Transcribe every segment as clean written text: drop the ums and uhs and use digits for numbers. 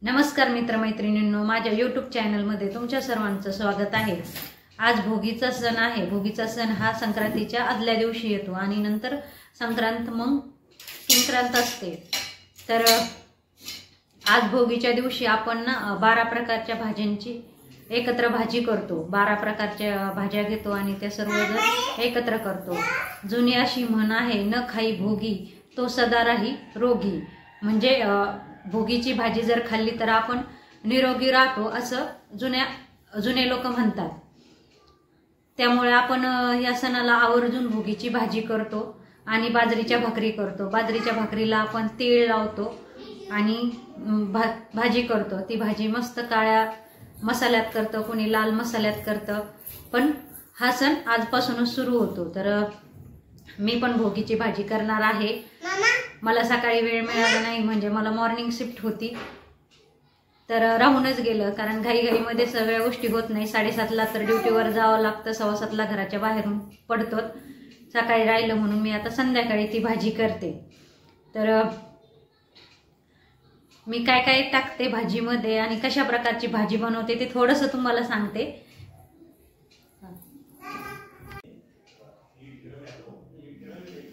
नमस्कार मित्रमैत्रिणींनो, माझ्या यूट्यूब चॅनलमध्ये तुमच्या सर्वांचं स्वागत आहे। आज भोगीचा सण आहे। भोगीचा सण हा संक्रांतीच्या आदल्या दिवशी येतो आणि नंतर संक्रांत मग किंक्रांत असते। तर आज भोगीच्या दिवशी आपण 12 प्रकारच्या भाज्यांची एकत्र भाजी करतो। 12 प्रकारच्या भाज्या घेतो आणि त्या सर्व एकत्र करतो। जुनी अशी म्हण आहे, न खाई भोगी तो सदा राही रोगी। म्हणजे भोगीची भाजी जर खाल्ली तर आपण निरोगी राहतो असं जुने लोक म्हणतात। त्यामुळे आपण या सणाला आवर्जून भोगीची भाजी करतो आणि बाजरीच्या भाकरी करतो। बाजरीच्या भाकरीला आपण तीळ लावतो आणि भाजी करतो। ती भाजी मस्त काळ्या मसाल्यात करतो, कोणी लाल मसाल्यात करतं। पण हा सण आजपासूनच सुरू होतो। तर मी पण भोगीची भाजी करणार आहे। मला सकाळी वेळ मिळाला नाही, म्हणजे मला मॉर्निंग शिफ्ट होती, तर राहूनच गेलं। कारण घाईघाईमध्ये सगळ्या गोष्टी होत नाही। 7:30ला तर ड्युटीवर जावं लागतं, 7:15ला घराच्या बाहेरून पडतो। सकाळी राहिलं म्हणून मी आता संध्याकाळी ती भाजी करते। तर मी काय काय टाकते भाजीमध्ये आणि कशा प्रकारची भाजी बनवते ते थोडंसं तुम्हाला सांगते।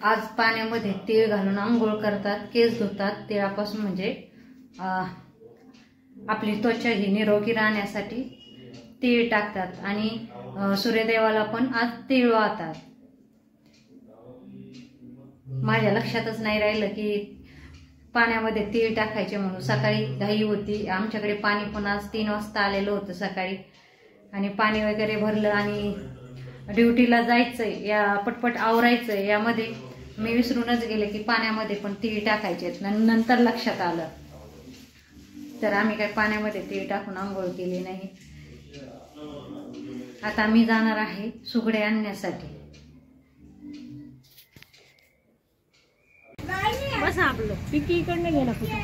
आज पाण्यामध्ये तीळ घालून आंघोळ करतात, केस धुतात। तिळापासून म्हणजे आपली त्वचा ही निरोगी राहण्यासाठी तीळ टाकतात आणि सूर्यदेवाला पण आज तीळ वाहतात। माझ्या लक्षातच नाही राहिलं की पाण्यामध्ये तीळ टाकायचे म्हणून। सकाळी घाई होती, आमच्याकडे पाणी पण आज 3 वाजता आलेलं होतं सकाळी, आणि पाणी वगैरे भरलं आणि ड्युटीला जायचंय, या पटपट आवरायचंय, यामध्ये मी विसरूनच गेले की पाण्यामध्ये पण तीळ टाकायचे। नंतर लक्षात आलं, तर आम्ही काय पाण्यामध्ये तीळ टाकून आंघोळ केली नाही। आता मी जाणार आहे सुगडे आणण्यासाठी। बस आपलं पिकी इकडनं घे ना फोटो,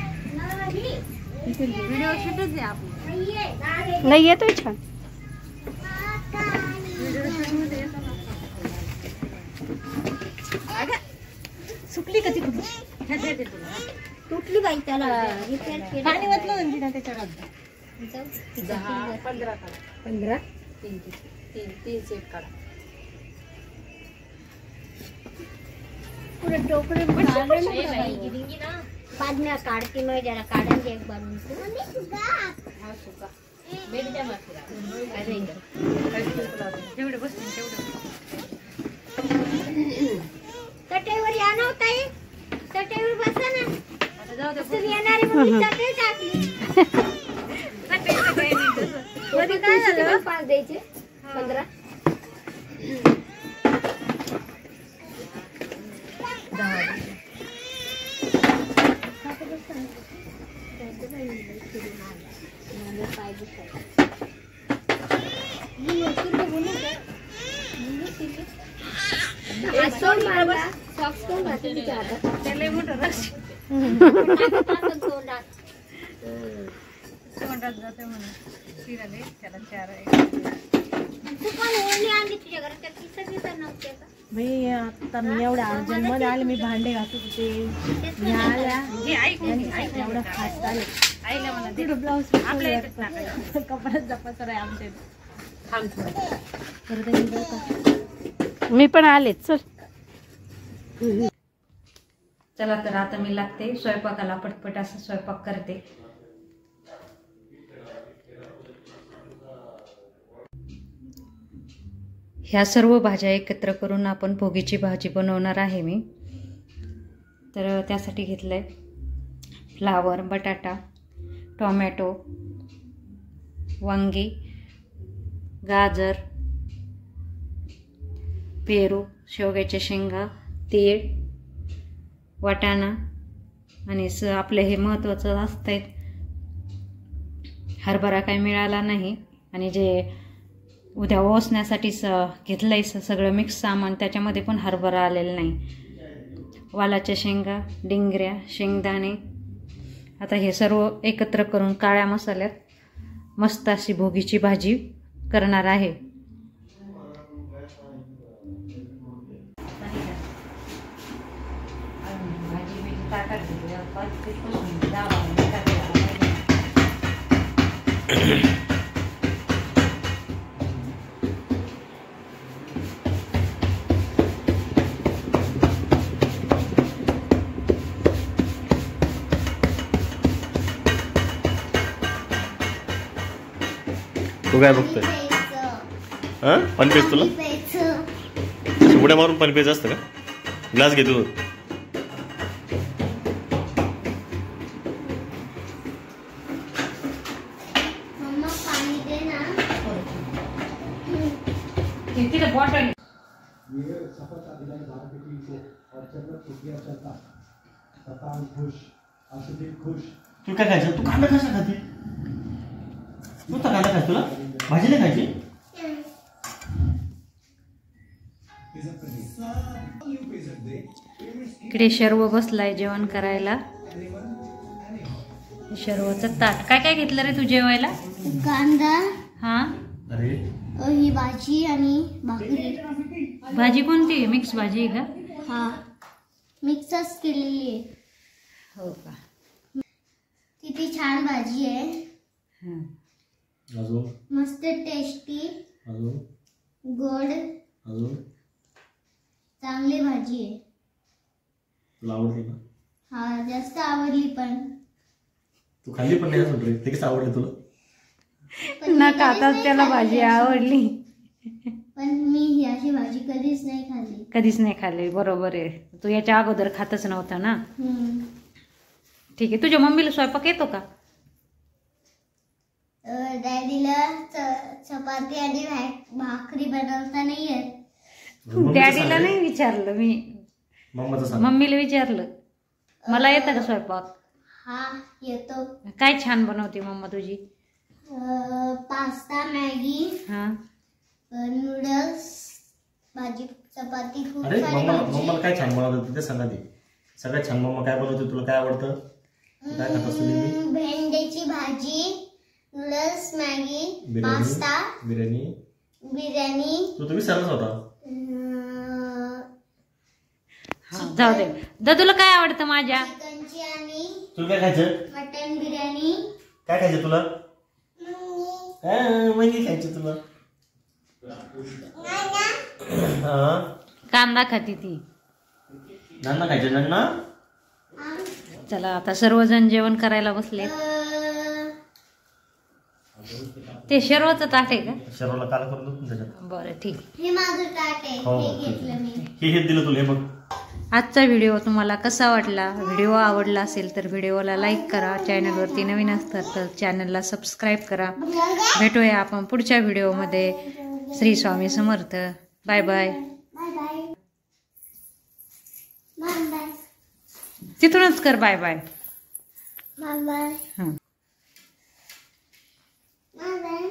व्हिडिओ शूटच आहे आपलं। नाही येतोय छान। सुकली का ती तुटली बाई, त्याला पाणी वाटलं म्हणजे ना त्याच्यात 15 तीन सेट काढा। पुरे टोकरे पाडण्या काढते मग जरा काढून घे बनवून जेवढे बसतील तेवढं तटेवर या नव्हता, तटेवर बसा ना। आता जाऊ दे, येणारी मग तटे टाकली। मध्ये काय झालं, 5 द्यायचे 15 तोंडात जाते म्हणून शिराले त्याला 4 भाई आता मी एवढ्या अर्जंट मध्ये आले, मी भांडे घासत होते, एवढं फास्ट आले। आईला म्हणा तिकडं ब्लाऊज आपल्या इथेच टाकायचं, कपड्यात जपासर आहे आमच्या इथे। मी पण आले, चल। चला तर आता मी लागते स्वयंपाकाला, पटपट असं स्वयंपाक करते। ह्या सर्व भाज्या एकत्र करून आपण भोगीची भाजी बनवणार आहे मी। तर त्यासाठी घेतलंय फ्लावर, बटाटा, टोमॅटो, वांगी, गाजर, पेरू, शेवग्याच्या शेंगा, तीळ, वाटाणा आणि आपले हे महत्त्वाचं असतंय हरभरा काही मिळाला नाही, आणि जे उद्या ओसण्यासाठी घेतलंय सगळं मिक्स सामान, त्याच्यामध्ये पण हरभरा आलेला नाही। वालाच्या शेंगा, डिंगऱ्या, शेंगदाणे, आता हे सर्व एकत्र करून काळ्या मसाल्यात मस्त अशी भोगीची भाजी करणार आहे। भाजी तू काय बघतोय? हा, पाणी प्यायचं तुला? उड्या मारून पाणी प्यायचं असतं का? ग्लास घे तू. मम्मा पाणी दे ना. बॉटल तू काय खायचं? तू कांदा कशा खाते? तू तर कांदा खायचं? तुला भाजी नाही खायची? इकडे शर्व बसलाय जेवण करायला. शर्वचं ताट. काय काय घेतलं रे तू जेवायला? कांदा, हा, अरे ही भाजी आणि भाकरी. भाजी कोणती? मिक्स भाजी आहे का? हा, मिक्सच केलेली आहे. हो का? किती छान भाजी आहे. हा. अजून मस्त टेस्टी, अजून गोड, अजून चांगली भाजी आहे. तुला आवडली ना? हा, जास्त आवडली पण. तू खाल्ली पण नाही अजून रे. ते कसं आवडली तुला? न खाताच त्याला भाजी आवडली. पण मी ही अशी भाजी कधीच नाही खाल्ली. कधीच नाही खाल्ली. बरोबर आहे. तू याच्या अगोदर खातच नव्हता ना. ठीक आहे. तुझ्या मम्मीला स्वयंपाक येतो का? डॅडीला चपाती आणि भाकरी बनवता नाही येत. डॅडीला नाही विचारलं मी, मम्मीला विचारलं. मला येतं का स्वयंपाक? हा, येतो. काय छान बनवते मम्मा तुझी? पास्ता, मॅगी, हा, नूडल्स, भाजी, चपाती, खूप अरे सारी मम्मा भाजी. मम्माला काय छान बनवतं ते सांगा. ती सगळ्यात छान मम्मा काय बनवते? तुला काय आवडतं? काय खात असतो नेहमी? भेंडीची भाजी, नूडल्स, मॅगी, पास्ता, बिर्याणी. तू तुम्ही सरच होता. जाऊ दे. तुला काय आवडतं माझ्या? चिकनची आणि तुला काय खायचं? मटन बिर्याणी. काय खायचं तुला? म्हणजे खायचं तुला? कांदा खाती ती. नाना खायचं? नाना चला आता सर्वजण जेवण करायला बसले. ते शर्वचं ताट आहे का? शर्वाला काल करून देतो त्याच्यात. बरं, ठीक. हे माझं ताट आहे. हो, हे घेतलं मी. हे दिलं तुला. हे बघ. आजचा व्हिडिओ तुम्हाला कसा वाटला? व्हिडिओ आवडला असेल तर व्हिडिओला लाईक करा. चॅनलवरती नवीन असतात तर चॅनलला सबस्क्राईब करा. भेटूया आपण पुढच्या व्हिडिओमध्ये. Shri Swami Samarth. Bye bye. Bye bye. Bye bye. तिथूनच कर बाय बाय. Bye bye. हां. Bye bye.